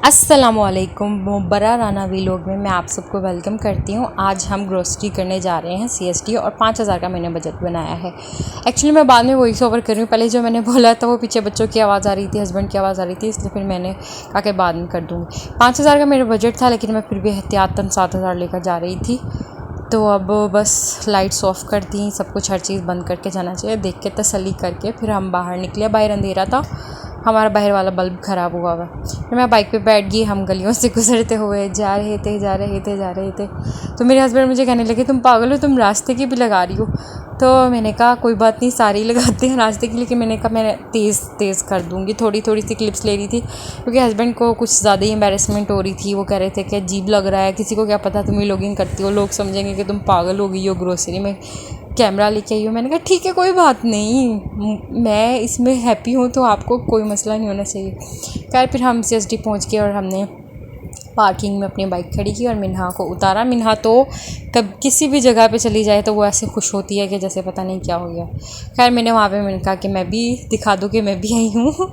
अस्सलामुअलैकुम मुबर्रा राना व्लॉग में मैं आप सबको वेलकम करती हूँ। आज हम ग्रोसरी करने जा रहे हैं CST और 5000 का मैंने बजट बनाया है। एक्चुअली मैं बाद में वॉइस ओवर कर रही हूँ, पहले जो मैंने बोला था वो पीछे बच्चों की आवाज़ आ रही थी, हस्बैंड की आवाज़ आ रही थी, इसलिए फिर मैंने कहा कि बाद में कर दूँगी। 5000 का मेरा बजट था, लेकिन मैं फिर भी एहतियातन 7000 लेकर जा रही थी। तो अब बस लाइट्स ऑफ कर दी, सब कुछ हर चीज़ बंद करके जाना चाहिए, देख के तसल्ली करके फिर हम बाहर निकले। बाहर अंधेरा था, हमारा बाहर वाला बल्ब ख़राब हुआ हुआ। फिर मैं बाइक पे बैठ गई, हम गलियों से गुजरते हुए जा रहे थे। तो मेरे हस्बैंड मुझे कहने लगे तुम पागल हो, तुम रास्ते की भी लगा रही हो। तो मैंने कहा कोई बात नहीं, सारे ही लगाते हैं रास्ते की, लेकिन मैंने कहा मैं तेज़ कर दूँगी। थोड़ी सी क्लिप्स ले रही थी क्योंकि हस्बैंड को कुछ ज़्यादा ही एम्बैरेसमेंट हो रही थी। वो कह रहे थे कि अजीब लग रहा है, किसी को क्या पता तुम व्लॉगिंग करती हो, लोग समझेंगे कि तुम पागल हो गई हो, ग्रोसरी में कैमरा लेके आई हो। मैंने कहा ठीक है कोई बात नहीं, मैं इसमें हैप्पी हूँ, तो आपको कोई मसला नहीं होना चाहिए। खैर फिर हम CST पहुँच गए और हमने पार्किंग में अपनी बाइक खड़ी की और मिन्हा को उतारा। मिन्हा तो कब किसी भी जगह पे चली जाए तो वो ऐसे खुश होती है कि जैसे पता नहीं क्या हो गया। खैर मैंने वहाँ पे मैंने कहा कि मैं भी दिखा दूँ कि मैं भी आई हूँ।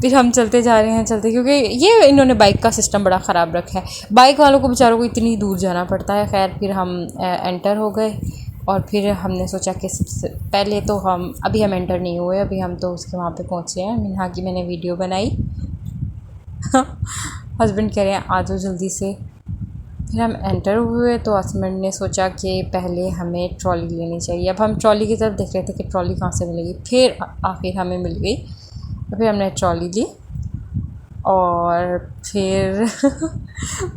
फिर हम चलते जा रहे हैं क्योंकि ये इन्होंने बाइक का सिस्टम बड़ा ख़राब रखा है, बाइक वालों को बेचारों को इतनी दूर जाना पड़ता है। खैर फिर हम एंटर हो गए और फिर हमने सोचा कि सबसे पहले तो हम एंटर नहीं हुए, अभी हम तो उसके वहाँ पे पहुँचे हैं। मिन्हा की मैंने वीडियो बनाई। हस्बैंड कह रहे हैं आ जाओ जल्दी से। फिर हम एंटर हुए तो हस्बैंड ने सोचा कि पहले हमें ट्रॉली लेनी चाहिए। अब हम ट्रॉली की तरफ देख रहे थे कि ट्रॉली कहाँ से मिलेगी, फिर आखिर हमें मिल गई। फिर हमने ट्रॉली ली और फिर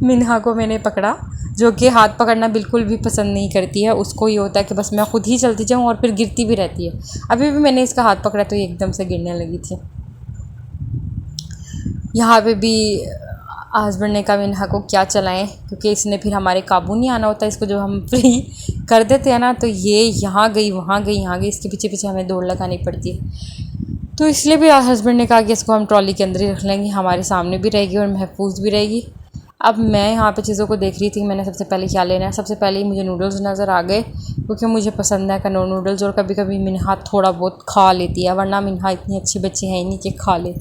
मिन्हा को मैंने पकड़ा, जो कि हाथ पकड़ना बिल्कुल भी पसंद नहीं करती है। उसको ये होता है कि बस मैं खुद ही चलती जाऊँ, और फिर गिरती भी रहती है। अभी भी मैंने इसका हाथ पकड़ा तो ये एकदम से गिरने लगी थी। यहाँ पे भी हस्बैंड ने कहा मिन्हा को क्या चलाएं, क्योंकि इसने फिर हमारे काबू नहीं आना होता। इसको जो हम फ्री कर देते हैं ना, तो ये यहाँ गई वहाँ गई यहाँ गई, इसके पीछे पीछे हमें दौड़ लगानी पड़ती है। तो इसलिए भी हस्बैंड ने कहा कि इसको हम ट्रॉली के अंदर ही रख लेंगे, हमारे सामने भी रहेगी और महफूज भी रहेगी। अब मैं यहाँ पे चीज़ों को देख रही थी, मैंने सबसे पहले क्या लेना है। सबसे पहले ही मुझे नूडल्स नज़र आ गए, क्योंकि मुझे पसंद है कनौर नूडल्स, और कभी कभी मिन्हा थोड़ा बहुत खा लेती है, वरना मिन्हा इतनी अच्छी बच्ची है ही नहीं कि खा ले।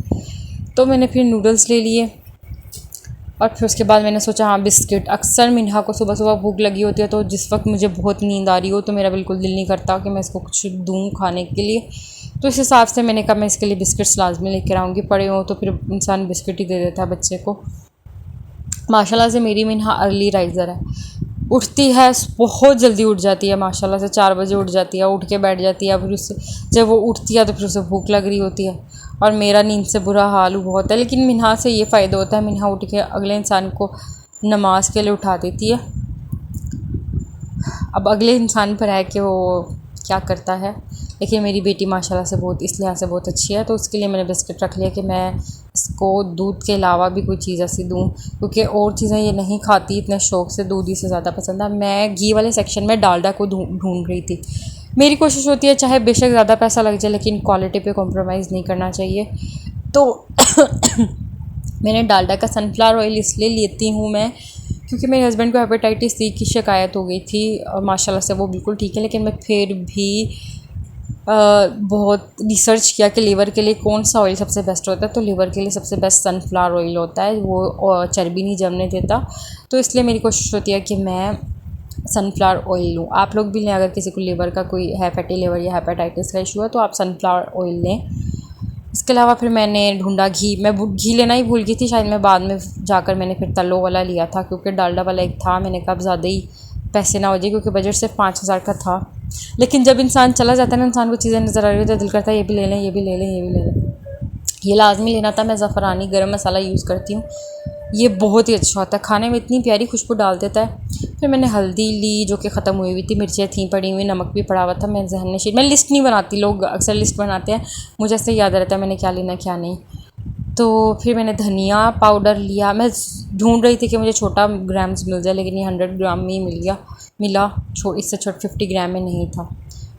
तो मैंने फिर नूडल्स ले लिए और फिर उसके बाद मैंने सोचा हाँ बिस्किट। अक्सर मिन्हा को सुबह सुबह भूख लगी होती है, तो जिस वक्त मुझे बहुत नींद आ रही हो तो मेरा बिल्कुल दिल नहीं करता कि मैं इसको कुछ दूँ खाने के लिए। तो इस हिसाब से मैंने कहा मैं इसके लिए बिस्किट्स लाजमी लेकर आऊँगी, पड़े हो तो फिर इंसान बिस्किट ही दे देता है बच्चे को। माशाल्लाह से मेरी मिन्हा अर्ली राइज़र है, उठती है बहुत जल्दी, उठ जाती है माशाल्लाह से, 4 बजे उठ जाती है, उठ के बैठ जाती है। फिर उससे जब वो उठती है तो फिर उसे भूख लग रही होती है, और मेरा नींद से बुरा हाल बहुत है। लेकिन मिन्हा से ये फ़ायदा होता है, मिन्हा उठ के अगले इंसान को नमाज के लिए उठा देती है। अब अगले इंसान पर है कि वो क्या करता है, लेकिन मेरी बेटी माशाल्लाह से बहुत इस लिहाज से बहुत अच्छी है। तो उसके लिए मैंने बिस्किट रख लिया कि मैं इसको दूध के अलावा भी कोई चीज़ ऐसी दूँ, क्योंकि और चीज़ें ये नहीं खाती इतने शौक़ से, दूध ही से ज़्यादा पसंद है। मैं घी वाले सेक्शन में डालडा को ढूंढ रही थी। मेरी कोशिश होती है चाहे बेशक ज़्यादा पैसा लग जाए, लेकिन क्वालिटी पे कॉम्प्रोमाइज़ नहीं करना चाहिए। तो मैंने डालडा का सनफ्लावर ऑयल इसलिए लेती हूँ मैं, क्योंकि मेरे हस्बैंड को हेपेटाइटिस C की शिकायत हो गई थी, और माशाल्लाह से वो बिल्कुल ठीक है। लेकिन मैं फिर भी बहुत रिसर्च किया कि लीवर के लिए कौन सा ऑयल सबसे बेस्ट होता है। तो लीवर के लिए सबसे बेस्ट सनफ्लावर ऑयल होता है, वो चर्बी नहीं जमने देता। तो इसलिए मेरी कोशिश होती है कि मैं सनफ्लावर ऑयल लूँ। आप लोग भी लें, अगर किसी को लीवर का कोई है, फैटी लीवर या हेपेटाइटिस का इशू है, तो आप सनफ्लावर ऑयल लें। इसके अलावा फिर मैंने ढूंढा घी। मैं घी लेना ही भूल गई थी, शायद मैं बाद में जाकर मैंने फिर तलो वाला लिया था, क्योंकि डालडा वाला एक था। मैंने कहा अब ज़्यादा ही पैसे ना हो जाए, क्योंकि बजट सिर्फ 5000 का था। लेकिन जब इंसान चला जाता है ना, इंसान को चीज़ें नज़र आ रही होती है, दिल करता है ये भी ले लें, ये भी ले लें, ये भी ले लें। ये लाजमी लेना था। मैं ज़फ़रानी गरम मसाला यूज़ करती हूँ, ये बहुत ही अच्छा होता है, खाने में इतनी प्यारी खुशबू डाल देता है। फिर मैंने हल्दी ली जो कि ख़त्म हुई हुई थी, मिर्चें थी पड़ी हुई, नमक भी पड़ा हुआ था। मैं जहन नशीन, मैं लिस्ट नहीं बनाती, लोग अक्सर लिस्ट बनाते हैं, मुझे ऐसे याद रहता है मैंने क्या लेना क्या नहीं। तो फिर मैंने धनिया पाउडर लिया। मैं ढूंढ रही थी कि मुझे छोटा ग्राम्स मिल जाए, लेकिन ये 100 ग्राम में ही मिला, इससे छोटा 50 ग्राम में नहीं था।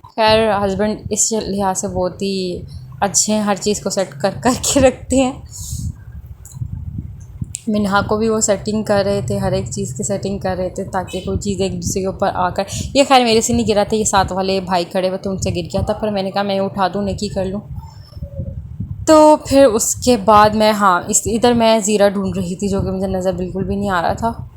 खैर हस्बैंड इस लिहाज से बहुत ही अच्छे हैं, हर चीज़ को सेट करके रखते हैं। मिन्हा को भी वो सेटिंग कर रहे थे, हर एक चीज़ की सेटिंग कर रहे थे, ताकि कोई चीज़ एक दूसरे के ऊपर आकर, ये खैर मेरे से नहीं गिरा था, ये साथ वाले भाई खड़े हुए थे उनसे गिर गया था। पर मैंने कहा मैं उठा दूँ, नेकी कर लूँ। तो फिर उसके बाद मैं, हाँ, इस इधर मैं ज़ीरा ढूंढ रही थी जो कि मुझे नज़र बिल्कुल भी नहीं आ रहा था।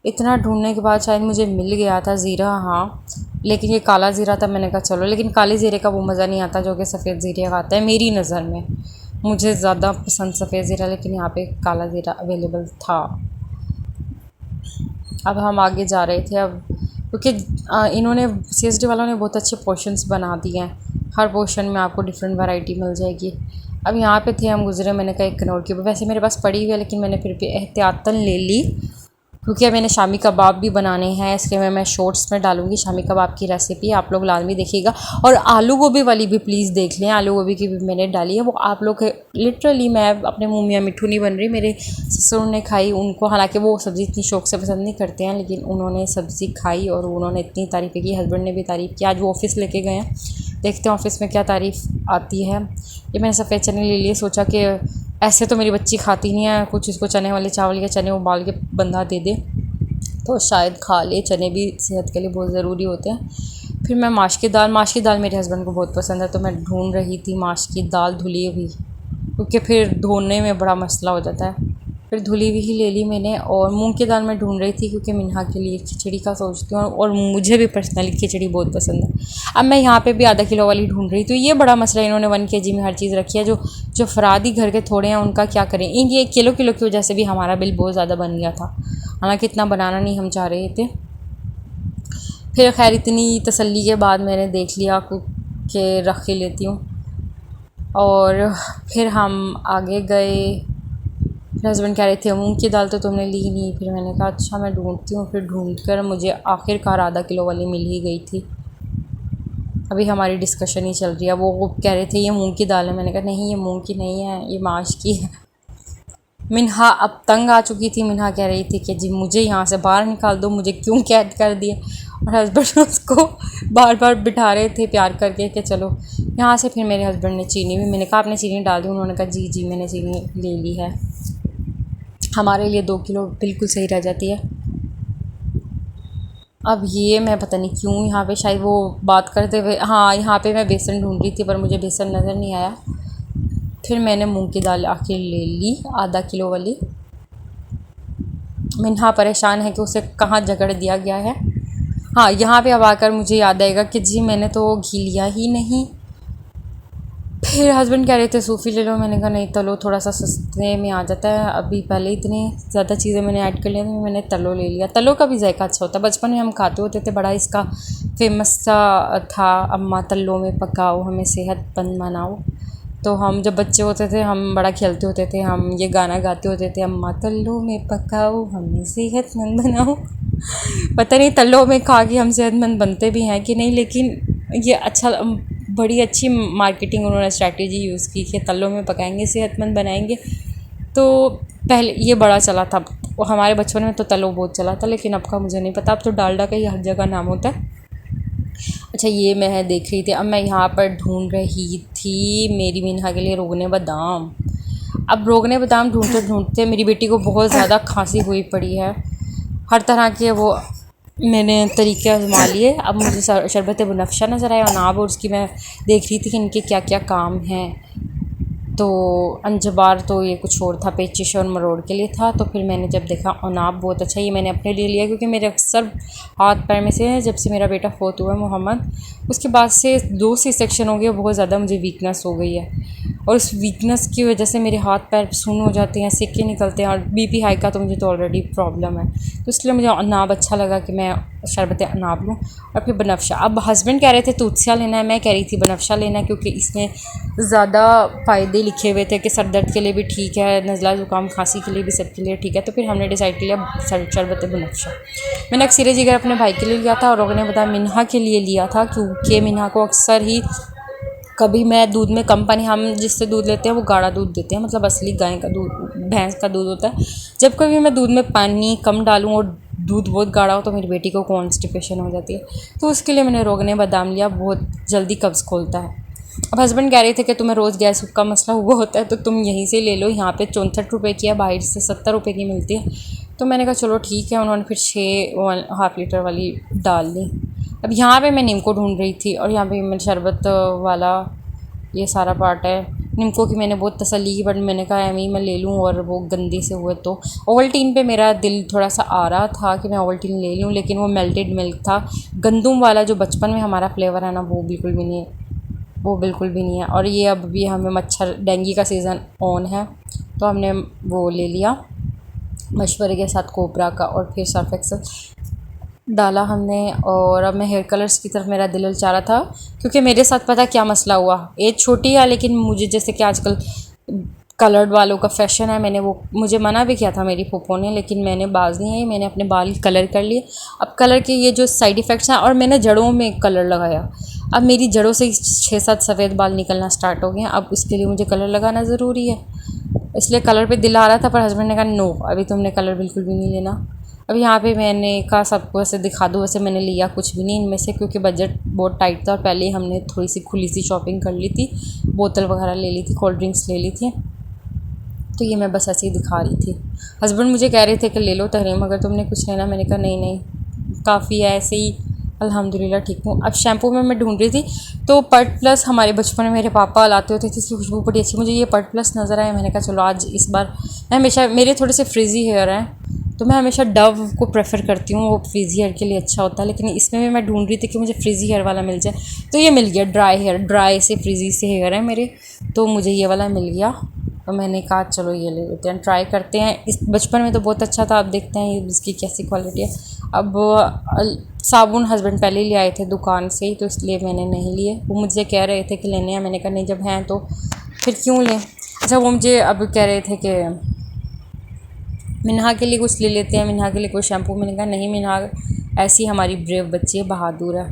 इतना ढूंढने के बाद शायद मुझे मिल गया था ज़ीरा, हाँ, लेकिन ये काला ज़ीरा था। मैंने कहा चलो, लेकिन काले ज़ीरे का वो मज़ा नहीं आता जो कि सफ़ेद ज़ीरे का आता है मेरी नज़र में। मुझे ज़्यादा पसंद सफ़ेद ज़ीरा, लेकिन यहाँ पे काला ज़ीरा अवेलेबल था। अब हम आगे जा रहे थे, अब क्योंकि इन्होंने सीएसडी वालों ने बहुत अच्छे पोर्शंस बना दिए हैं। हर पोर्शन में आपको डिफरेंट वैरायटी मिल जाएगी। अब यहाँ पे थे हम गुज़रे, मैंने कहा एक कनौर की, वैसे मेरे पास पड़ी हुई है लेकिन मैंने फिर भी एहतियातन ले ली, क्योंकि मैंने शामी कबाब भी बनाने हैं। इसके मैं शॉर्ट्स में डालूंगी शामी कबाब की रेसिपी, आप लोग लाजमी देखिएगा। और आलू गोभी वाली भी प्लीज़ देख लें, आलू गोभी की भी मैंने डाली है। वो आप लोग लिटरली, मैं अपने मुँह में मिट्ठू नहीं बन रही, मेरे ससुर ने खाई, उनको हालांकि वो सब्ज़ी इतनी शौक से पसंद नहीं करते हैं, लेकिन उन्होंने सब्ज़ी खाई और उन्होंने इतनी तारीफ़ की, हस्बैंड ने भी तारीफ़ की। आज वो ऑफ़िस लेके गए हैं, देखते हैं ऑफ़िस में क्या तारीफ़ आती है। ये मैंने सफ़ेद चने ले लिए, सोचा कि ऐसे तो मेरी बच्ची खाती नहीं है, कुछ इसको चने वाले चावल या चने उबाल के बंदा दे दे तो शायद खा ले। चने भी सेहत के लिए बहुत ज़रूरी होते हैं। फिर मैं माश की दाल मेरे हस्बैंड को बहुत पसंद है, तो मैं ढूंढ रही थी माश की दाल धुली हुई, क्योंकि फिर धोने में बड़ा मसला हो जाता है। फिर धुली हुई ही ले ली मैंने। और मूंग की दाल मैं ढूंढ रही थी क्योंकि मिन्हा के लिए खिचड़ी का सोचती हूँ, और मुझे भी पर्सनली खिचड़ी बहुत पसंद है। अब मैं यहाँ पे भी आधा किलो वाली ढूंढ रही, तो ये बड़ा मसला, इन्होंने 1 kg में हर चीज़ रखी है। जो अफरादी घर के थोड़े हैं उनका क्या करें, ये किलो की वजह से भी हमारा बिल बहुत ज़्यादा बन गया था, हालांकि इतना बनाना नहीं हम चाह रहे थे। फिर खैर इतनी तसल्ली के बाद मैंने देख लिया कि रख ही लेती हूँ, और फिर हम आगे गए। फिर हस्बैंड कह रहे थे मूंग की दाल तो तुमने ली नहीं। फिर मैंने कहा अच्छा मैं ढूंढती हूँ। फिर ढूंढ कर मुझे आखिरकार आधा किलो वाली मिल ही गई थी। अभी हमारी डिस्कशन ही चल रही है, वो कह रहे थे ये मूंग की दाल है, मैंने कहा नहीं ये मूंग की नहीं है, ये माश की है। मिन्हा अब तंग आ चुकी थी, मिन्हा कह रही थी कि जी मुझे यहाँ से बाहर निकाल दो, मुझे क्यों कैद कर दिया। और हस्बैंड उसको बार बार बिठा रहे थे प्यार करके कि चलो यहाँ से। फिर मेरे हस्बैंड ने चीनी भी, मैंने कहा आपने चीनी डाल दी, उन्होंने कहा जी जी मैंने चीनी ले ली है। हमारे लिए 2 किलो बिल्कुल सही रह जाती है। अब ये मैं पता नहीं क्यों यहाँ पे, शायद वो बात करते हुए, हाँ यहाँ पे मैं बेसन ढूंढ रही थी पर मुझे बेसन नज़र नहीं आया। फिर मैंने मूंग की दाल आखिर ले ली आधा किलो वाली। मिन्हा परेशान है कि उसे कहाँ जकड़ दिया गया है। हाँ यहाँ पे अब आकर मुझे याद आएगा कि जी मैंने तो घी लिया ही नहीं। फिर हस्बैंड कह रहे थे सूफ़ी ले लो, मैंने कहा नहीं तलो थोड़ा सा सस्ते में आ जाता है। अभी पहले इतनी ज़्यादा चीज़ें मैंने ऐड कर लिया, तो मैंने तलो ले लिया। तलो का भी जायका अच्छा होता है, बचपन में हम खाते होते थे, बड़ा इसका फेमस सा था, अम्मा तल्लों में पकाओ हमें सेहतमंद बनाओ। तो हम जब बच्चे होते थे हम बड़ा खेलते होते थे, हम ये गाना गाते होते थे, अम्मा तल्लों में पकाओ हमें सेहतमंद बनाओ। पता नहीं तल्लों में खा के हम सेहतमंद बनते भी हैं कि नहीं, लेकिन ये अच्छा, बड़ी अच्छी मार्केटिंग उन्होंने स्ट्रैटेजी यूज़ की कि तल्लों में पकाएंगे सेहतमंद बनाएंगे। तो पहले ये बड़ा चला था, हमारे बचपन में तो तलो बहुत चला था, लेकिन अब का मुझे नहीं पता, अब तो डालडा का ही हर जगह नाम होता है। अच्छा ये मैं देख रही थी, अब मैं यहाँ पर ढूंढ रही थी मेरी मिन्हा के लिए रोगने बादाम। अब रोगने बादाम ढूंढते ढूंढते मेरी बेटी को बहुत ज़्यादा खांसी हुई पड़ी है। हर तरह के वो मैंने तरीके आजमा लिए। अब मुझे शरबत बनफ़शा नज़र आया, अनाब, और उसकी मैं देख रही थी कि इनके क्या क्या काम हैं। तो अंजबार तो ये कुछ और था, पेचिश और मरोड़ के लिए था। तो फिर मैंने जब देखा अनाब बहुत अच्छा, ये मैंने अपने लिए लिया, क्योंकि मेरे अक्सर हाथ पैर में से जब से मेरा बेटा फोत हुआ है मोहम्मद, उसके बाद से 2 सेक्शन हो गए, बहुत ज़्यादा मुझे वीकनेस हो गई है, और उस वीकनेस की वजह से मेरे हाथ पैर सुन्न हो जाते हैं, सिक्के निकलते हैं, और बीपी हाई का तो मुझे तो ऑलरेडी प्रॉब्लम है। तो इसलिए मुझे अनाब अच्छा लगा कि मैं शरबत अनाब लूँ। और फिर बनफ़शा, अब हस्बैंड कह रहे थे तूतसिया लेना है, मैं कह रही थी बनफ़शा लेना है, क्योंकि इसमें ज़्यादा फ़ायदे लिखे हुए थे कि सर दर्द के लिए भी ठीक है, नज़ला ज़ुकाम खांसी के लिए भी, सबके लिए ठीक है। तो फिर हमने डिसाइड किया शरबत बनफ़शा। मैंने अक्सर जिगर अपने भाई के लिए लिया था, और रोगने बताया मिन्हा के लिए लिया था, क्योंकि मिन्हा को अक्सर ही कभी मैं दूध में कम पानी, हम जिससे दूध लेते हैं वो गाढ़ा दूध देते हैं, मतलब असली गाय का दूध, भैंस का दूध होता है। जब कभी मैं दूध में पानी कम डालूं और दूध बहुत गाढ़ा हो तो मेरी बेटी को कॉन्स्टिपेशन हो जाती है। तो उसके लिए मैंने रोगने बादाम लिया, बहुत जल्दी कब्ज़ खोलता है। अब हस्बैंड कह रहे थे कि तुम्हें रोज़ गैस का मसला हुआ होता है तो तुम यहीं से ले लो, यहाँ पे 64 रुपये की है, बाहर से 70 रुपये की मिलती है। तो मैंने कहा चलो ठीक है। उन्होंने फिर 6 हाफ़ लीटर वाली डाल ली। अब यहाँ पे मैं नीम को ढूंढ रही थी, और यहाँ पे मैं शरबत वाला ये सारा पार्ट है, निम्को की मैंने बहुत तसल्ली की, बट मैंने कहा एम मैं ले लूँ और वो गंदे से हुए तो ओवल्टीन पे मेरा दिल थोड़ा सा आ रहा था कि मैं ओवल्टीन ले लूँ, लेकिन वो मेल्टेड मिल्क था। गंदुम वाला जो बचपन में हमारा फ्लेवर है ना, वो बिल्कुल भी नहीं है, वो बिल्कुल भी नहीं है। और ये अब भी हमें मच्छर डेंगू का सीज़न ऑन है, तो हमने वो ले लिया मशवरे के साथ कोबरा का, और फिर सर्फ एक्सल डाला हमने। और अब मैं हेयर कलर्स की तरफ मेरा दिल चाह रहा था, क्योंकि मेरे साथ पता क्या मसला हुआ, एज छोटी है लेकिन मुझे जैसे कि आजकल कलर्ड वालों का फैशन है, मैंने वो मुझे मना भी किया था मेरी फूफो ने, लेकिन मैंने बाज नहीं आई, मैंने अपने बाल कलर कर लिए। अब कलर के ये जो साइड इफ़ेक्ट्स हैं, और मैंने जड़ों में कलर लगाया, अब मेरी जड़ों से 6-7 सफ़ेद बाल निकलना स्टार्ट हो गए हैं। अब इसके लिए मुझे कलर लगाना ज़रूरी है, इसलिए कलर पे दिल आ रहा था, पर हस्बैंड ने कहा नो अभी तुमने कलर बिल्कुल भी नहीं लेना। अब यहाँ पे मैंने कहा सबको ऐसे दिखा दूँ, वैसे मैंने लिया कुछ भी नहीं इनमें से, क्योंकि बजट बहुत टाइट था और पहले ही हमने थोड़ी सी खुली सी शॉपिंग कर ली थी, बोतल वगैरह ले ली थी, कोल्ड ड्रिंक्स ले ली थी, तो ये मैं बस ऐसे ही दिखा रही थी। हस्बैंड मुझे कह रहे थे कि ले लो तहरीम अगर तुमने कुछ लेना, मैंने कहा नहीं नहीं काफ़ी है, ऐसे ही अल्हम्दुलिल्लाह ठीक हूँ। अब शैम्पू में मैं ढूंढ रही थी, तो पर्ट प्लस हमारे बचपन में मेरे पापा लाते होते थे, इसकी खुशबू बड़ी अच्छी, मुझे ये पर्ट प्लस नज़र आया, मैंने कहा चलो आज इस बार, मैं हमेशा मेरे थोड़े से फ्रिजी हेयर हैं, तो मैं हमेशा डव को प्रेफर करती हूँ, वो फ्रीज़ी हेयर के लिए अच्छा होता है, लेकिन इसमें भी मैं ढूंढ रही थी कि मुझे फ्रीज़ी हेयर वाला मिल जाए, तो ये मिल गया। ड्राई हेयर, ड्राई से फ्रीज़ी से हेयर है मेरे, तो मुझे ये वाला मिल गया, और मैंने कहा चलो ये ले लेते हैं, ट्राई करते हैं। इस बचपन में तो बहुत अच्छा था, अब देखते हैं इसकी कैसी क्वालिटी है। अब साबुन हस्बैंड पहले ही ले आए थे दुकान से ही, तो इसलिए मैंने नहीं लिए, वो मुझे कह रहे थे कि लेने हैं, मैंने कहा नहीं जब हैं तो फिर क्यों लें। अच्छा वो मुझे अब कह रहे थे कि मिन्हा के लिए कुछ ले लेते हैं, मिन्हा के लिए कोई शैम्पू, मैंने कहा नहीं मिन्हा ऐसी हमारी ब्रेव बच्ची है, बहादुर है,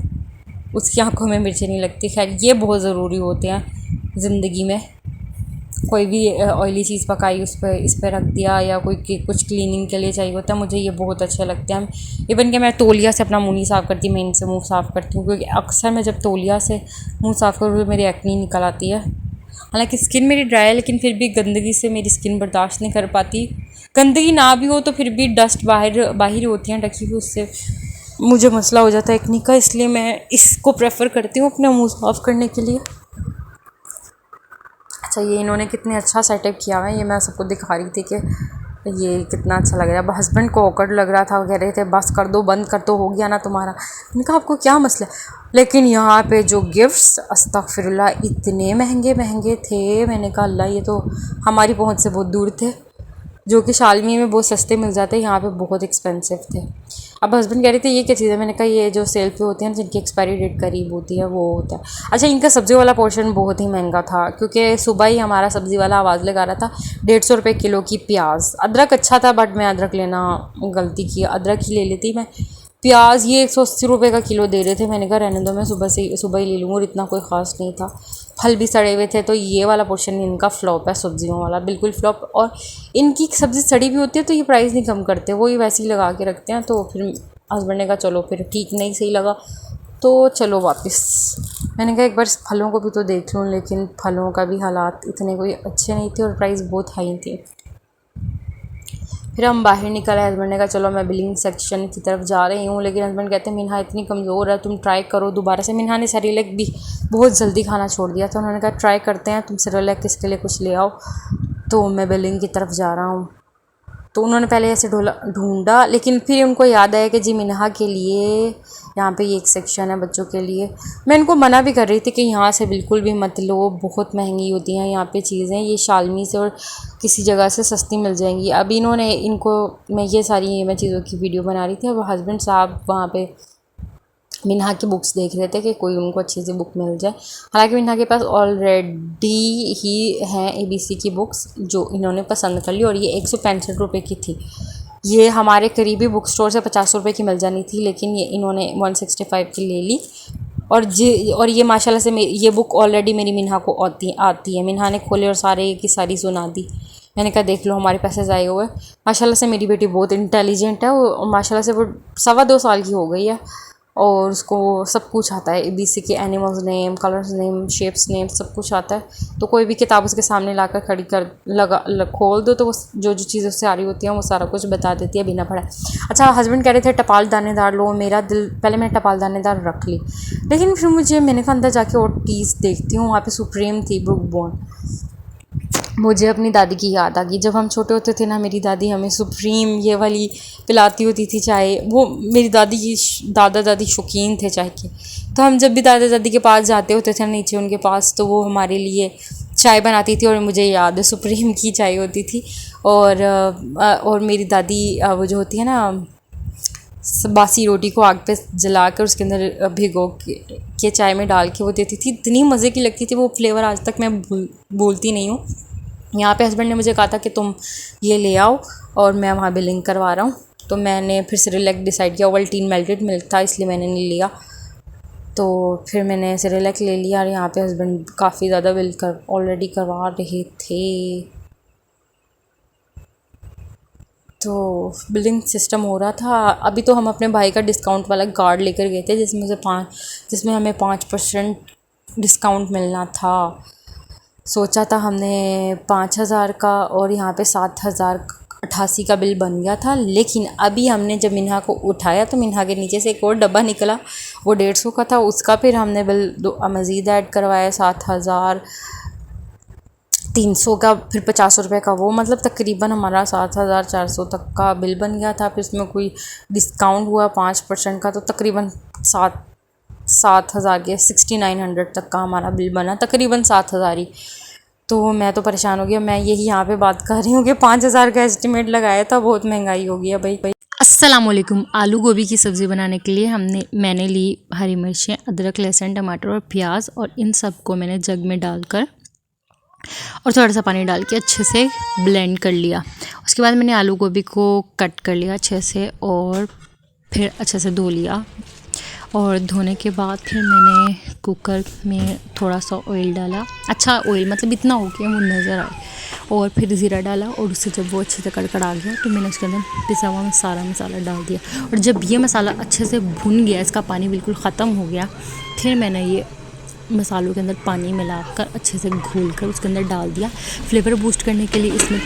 उसकी आंखों में मिर्चें नहीं लगती। खैर ये बहुत ज़रूरी होते हैं ज़िंदगी में, कोई भी ऑयली चीज़ पकाई इस पर रख दिया, या कोई कुछ क्लीनिंग के लिए चाहिए होता है, मुझे ये बहुत अच्छे लगते हैं। इवन कि मैं तौलिया से अपना मुँह नहीं साफ़ करती, मैं इनसे मुँह साफ़ करती हूँ, क्योंकि अक्सर मैं जब तौलिया से मुँह साफ़ करूँ मेरी एक्नी निकल आती है। हालांकि स्किन मेरी ड्राई है, लेकिन फिर भी गंदगी से मेरी स्किन बर्दाश्त नहीं कर पाती, गंदगी ना भी हो तो फिर भी डस्ट बाहर होती हैं ढकी हुई, उससे मुझे मसला हो जाता है एक्नी का, इसलिए मैं इसको प्रेफर करती हूँ अपना मुँह साफ़ करने के लिए। अच्छा ये इन्होंने कितने अच्छा सेटअप किया हुआ है, ये मैं सबको दिखा रही थी कि ये कितना अच्छा लग रहा है। अब हस्बैंड को औकड़ लग रहा था, वो कह रहे थे बस कर दो, बंद कर दो, हो गया ना तुम्हारा। मैंने कहा आपको क्या मसला है, लेकिन यहाँ पे जो गिफ्ट्स अस्तगफिरुल्लाह इतने महंगे महंगे थे, मैंने कहा अल्लाह ये तो हमारी पहुँच से बहुत दूर थे, जो कि शालमी में बहुत सस्ते मिल जाते हैं, यहाँ पे बहुत एक्सपेंसिव थे। अब हस्बैंड कह रहे थे ये क्या चीज़ है, मैंने कहा ये जो सेल पे होते हैं जिनकी एक्सपायरी डेट करीब होती है वो होता है। अच्छा इनका सब्ज़ी वाला पोर्शन बहुत ही महंगा था, क्योंकि सुबह ही हमारा सब्ज़ी वाला आवाज़ लगा रहा था 150 रुपये किलो की प्याज। अदरक अच्छा था, बट मैं अदरक लेना गलती की, अदरक ही ले लेती मैं। प्याज ये 180 रुपये का किलो दे रहे थे, मैंने कहा रहने दो, मैं सुबह ही ले लूँगी, और इतना कोई ख़ास नहीं था। फल भी सड़े हुए थे, तो ये वाला पोर्शन इनका फ्लॉप है, सब्जियों वाला बिल्कुल फ्लॉप। और इनकी सब्ज़ी सड़ी भी होती है तो ये प्राइस नहीं कम करते, वो ही वैसे ही लगा के रखते हैं। तो फिर हस्बैंड ने कहा चलो फिर ठीक नहीं सही लगा तो चलो वापस। मैंने कहा एक बार फलों को भी तो देख लूँ, लेकिन फलों का भी हालात इतने कोई अच्छे नहीं थे और प्राइस बहुत हाई थी। फिर हम बाहर निकल आए, हस्बैंड ने कहा चलो मैं बिलिंग सेक्शन की तरफ जा रही हूँ, लेकिन हस्बैंड कहते हैं मिन्हा इतनी कमज़ोर है, तुम ट्राई करो दोबारा से। मिन्हा ने सेरेलैक भी बहुत जल्दी खाना छोड़ दिया, तो उन्होंने कहा ट्राई करते हैं, तुम सेरेलैक किसके लिए कुछ ले आओ। तो मैं बिलिंग की तरफ जा रहा हूँ, तो उन्होंने पहले ऐसे ढूंढा, लेकिन फिर उनको याद आया कि जी मिन्हा के लिए यहाँ पे ये एक सेक्शन है बच्चों के लिए। मैं इनको मना भी कर रही थी कि यहाँ से बिल्कुल भी मत लो, बहुत महंगी होती हैं यहाँ पे चीज़ें, ये शालमी से और किसी जगह से सस्ती मिल जाएंगी। अब इन्होंने इनको मैं ये सारी मैं चीज़ों की वीडियो बना रही थी, अब हस्बैंड साहब वहाँ पे मिन्हा की बुक्स देख रहे थे कि कोई उनको अच्छी सी बुक मिल जाए। हालांकि मिन्हा के पास ऑलरेडी ही हैं ABC की बुक्स जो इन्होंने पसंद कर ली, और ये 165 रुपये की थी। ये हमारे करीबी बुक स्टोर से 50 रुपये की मिल जानी थी, लेकिन ये इन्होंने 165 की ले ली। और ये माशाल्लाह से ये बुक ऑलरेडी मेरी मिन्हा को आती है। मिन्हा ने खोले और सारे की सारी सुना दी। मैंने कहा देख लो हमारे पैसे ज़ाया हुए। माशाल्लाह से मेरी बेटी बहुत इंटेलिजेंट है, और माशाल्लाह से वो 2.25 साल की हो गई है, और उसको सब कुछ आता है। ABC के animals name, colours name, shapes name सब कुछ आता है। तो कोई भी किताब उसके सामने लाकर खड़ी कर खोल दो तो वो जो चीज़ उससे आ रही होती है वो सारा कुछ बता देती है बिना पढ़े। अच्छा हस्बैंड कह रहे थे टपाल दानेदार लो, मेरा दिल पहले मैंने टपाल दानेदार रख ली, लेकिन फिर मैंने कहा अंदर जाके और चीज़ देखती हूँ, वहाँ पर सुप्रीम थी ब्रुक बॉन्ड, मुझे अपनी दादी की याद आ गई। जब हम छोटे होते थे ना, मेरी दादी हमें सुप्रीम ये वाली पिलाती होती थी चाय। वो मेरी दादी की दादा दादी शौकीन थे चाय के, तो हम जब भी दादा दादी के पास जाते होते थे नीचे उनके पास, तो वो हमारे लिए चाय बनाती थी। और मुझे याद है सुप्रीम की चाय होती थी। और मेरी दादी वो जो होती है ना, बासी रोटी को आग पे जला कर उसके अंदर भिगो के चाय में डाल के वो देती थी। इतनी मज़े की लगती थी वो फ्लेवर, आज तक मैं भूलती नहीं हूँ। यहाँ पे हस्बैंड ने मुझे कहा था कि तुम ये ले आओ, और मैं वहाँ बिलिंग करवा रहा हूँ। तो मैंने फिर सेरेलैक डिसाइड किया। ओवल्टीन मेल्टेड मिल्क था इसलिए मैंने नहीं लिया, तो फिर मैंने सेरेलैक ले लिया। और यहाँ पे हस्बैंड काफ़ी ज़्यादा बिल ऑलरेडी करवा रहे थे। तो बिलिंग सिस्टम हो रहा था। अभी तो हम अपने भाई का डिस्काउंट वाला कार्ड लेकर गए थे, जिसमें हमें 5% डिस्काउंट मिलना था। सोचा था हमने 5,000 का, और यहाँ पे 7,088 का बिल बन गया था। लेकिन अभी हमने जब मिन्हा को उठाया तो मिन्हा के नीचे से एक और डब्बा निकला, वो 150 का था। उसका फिर हमने बिल मज़ीद ऐड करवाया 7,300 का, फिर 50 रुपये का वो, मतलब तकरीबन हमारा 7,400 तक का बिल बन गया था। फिर उसमें कोई डिस्काउंट हुआ 5% का, तो तकरीबन 7,000 के 6,900 तक का हमारा बिल बना, तकरीबन 7,000 ही। तो मैं तो परेशान हो गया। मैं यही यहाँ पे बात कर रही हूँ कि 5,000 का एस्टिमेट लगाया था, बहुत महंगाई हो गई है भाई। अस्सलाम वालेकुम। आलू गोभी की सब्ज़ी बनाने के लिए मैंने ली हरी मिर्चें, अदरक, लहसुन, टमाटर और प्याज, और इन सब को मैंने जग में डालकर और थोड़ा सा पानी डाल के अच्छे से ब्लेंड कर लिया। उसके बाद मैंने आलू गोभी को कट कर लिया अच्छे से, और फिर अच्छे से धो लिया। और धोने के बाद फिर मैंने कुकर में थोड़ा सा ऑयल डाला, अच्छा ऑयल मतलब इतना हो कि वो नज़र आए, और फिर ज़ीरा डाला। और उससे जब वो अच्छे से कड़कड़ा गया तो मैंने उसके अंदर पिसा हुआ सारा मसाला डाल दिया। और जब ये मसाला अच्छे से भुन गया, इसका पानी बिल्कुल ख़त्म हो गया, फिर मैंने ये मसालों के अंदर पानी मिलाकर अच्छे से घोल कर उसके अंदर डाल दिया। फ्लेवर बूस्ट करने के लिए इसमें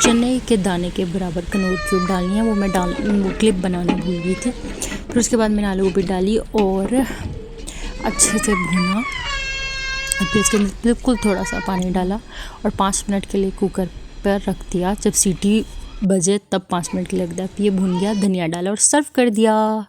चने के दाने के बराबर कनौर क्यूब डालनी है, वो क्लिप बनाने भूल गई थी। फिर उसके बाद मैंने आलू गोभी डाली और अच्छे से भुना, और फिर इसके अंदर बिल्कुल थोड़ा सा पानी डाला और 5 मिनट के लिए कुकर पर रख दिया। जब सीटी बजे तब 5 मिनट के लिए रख दिया। ये भुन गया, धनिया डाला और सर्व कर दिया।